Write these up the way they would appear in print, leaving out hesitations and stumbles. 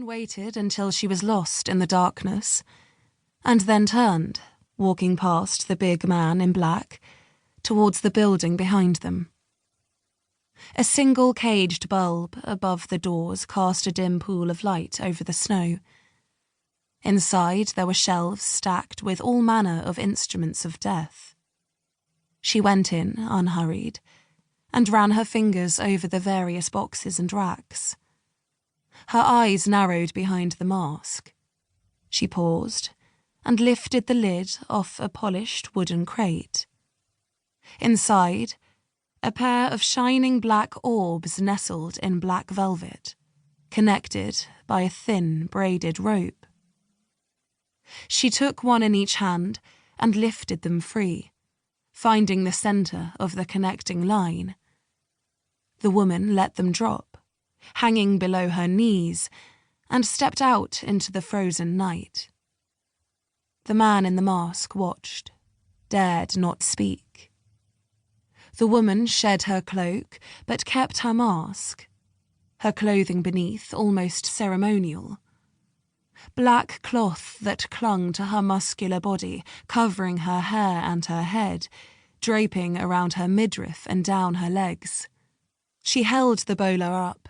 Queen waited until she was lost in the darkness, and then turned, walking past the big man in black, towards the building behind them. A single caged bulb above the doors cast a dim pool of light over the snow. Inside there were shelves stacked with all manner of instruments of death. She went in, unhurried, and ran her fingers over the various boxes and racks. Her eyes narrowed behind the mask. She paused and lifted the lid off a polished wooden crate. Inside, a pair of shining black orbs nestled in black velvet, connected by a thin braided rope. She took one in each hand and lifted them free, finding the centre of the connecting line. The woman let them drop, hanging below her knees, and stepped out into the frozen night. The man in the mask watched, dared not speak. The woman shed her cloak, but kept her mask, her clothing beneath almost ceremonial. Black cloth that clung to her muscular body, covering her hair and her head, draping around her midriff and down her legs. She held the bowler up,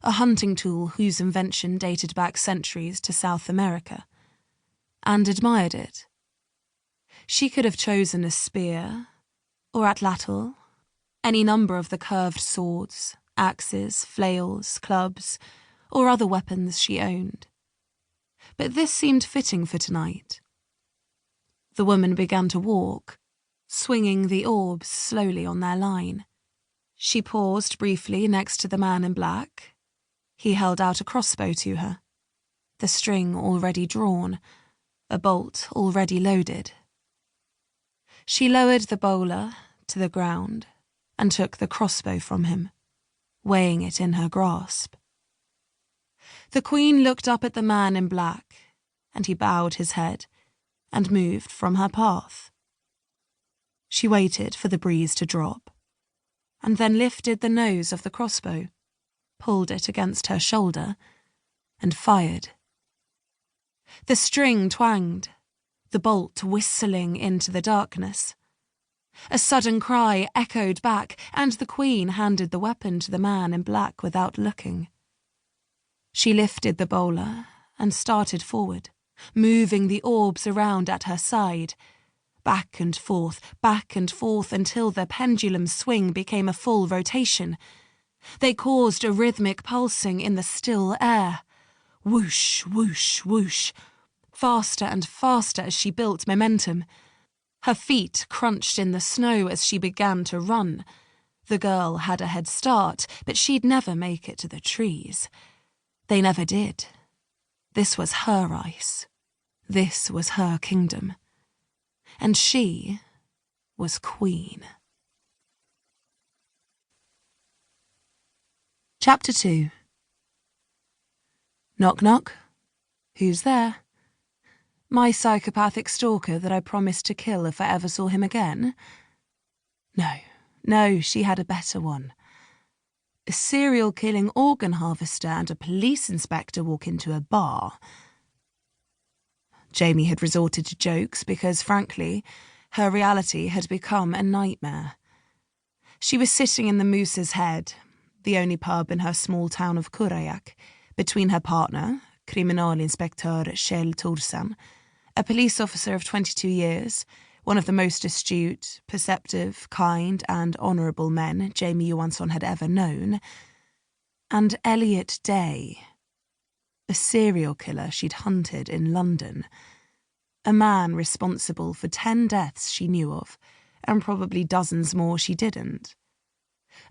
a hunting tool whose invention dated back centuries to South America, and admired it. She could have chosen a spear, or atlatl, any number of the curved swords, axes, flails, clubs, or other weapons she owned. But this seemed fitting for tonight. The woman began to walk, swinging the orbs slowly on their line. She paused briefly next to the man in black. He held out a crossbow to her, the string already drawn, a bolt already loaded. She lowered the bowler to the ground and took the crossbow from him, weighing it in her grasp. The Queen looked up at the man in black, and he bowed his head and moved from her path. She waited for the breeze to drop, and then lifted the nose of the crossbow, pulled it against her shoulder, and fired. The string twanged, the bolt whistling into the darkness. A sudden cry echoed back, and the Queen handed the weapon to the man in black without looking. She lifted the bowler and started forward, moving the orbs around at her side, back and forth until their pendulum swing became a full rotation. They caused a rhythmic pulsing in the still air. Whoosh, whoosh, whoosh. Faster and faster as she built momentum. Her feet crunched in the snow as she began to run. The girl had a head start, but she'd never make it to the trees. They never did. This was her ice. This was her kingdom. And she was Queen. Chapter 2. Knock knock. Who's there? My psychopathic stalker that I promised to kill if I ever saw him again? No, she had a better one. A serial-killing organ harvester and a police inspector walk into a bar. Jamie had resorted to jokes because, frankly, her reality had become a nightmare. She was sitting in the Moose's Head, the only pub in her small town of Kurrajakk, between her partner, Kriminalinspektör Kjell Thorsen, a police officer of 22 years, one of the most astute, perceptive, kind and honourable men Jamie Johansson had ever known, and Elliot Day, a serial killer she'd hunted in London, a man responsible for 10 deaths she knew of, and probably dozens more she didn't.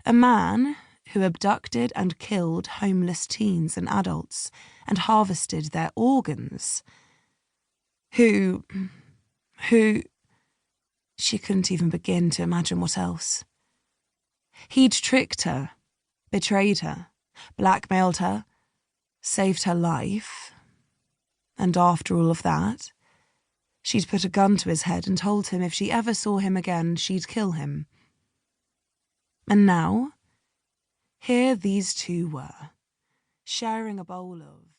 A man who abducted and killed homeless teens and adults and harvested their organs. Who... She couldn't even begin to imagine what else. He'd tricked her, betrayed her, blackmailed her, saved her life. And after all of that, she'd put a gun to his head and told him if she ever saw him again, she'd kill him. And now, here these two were, sharing a bowl of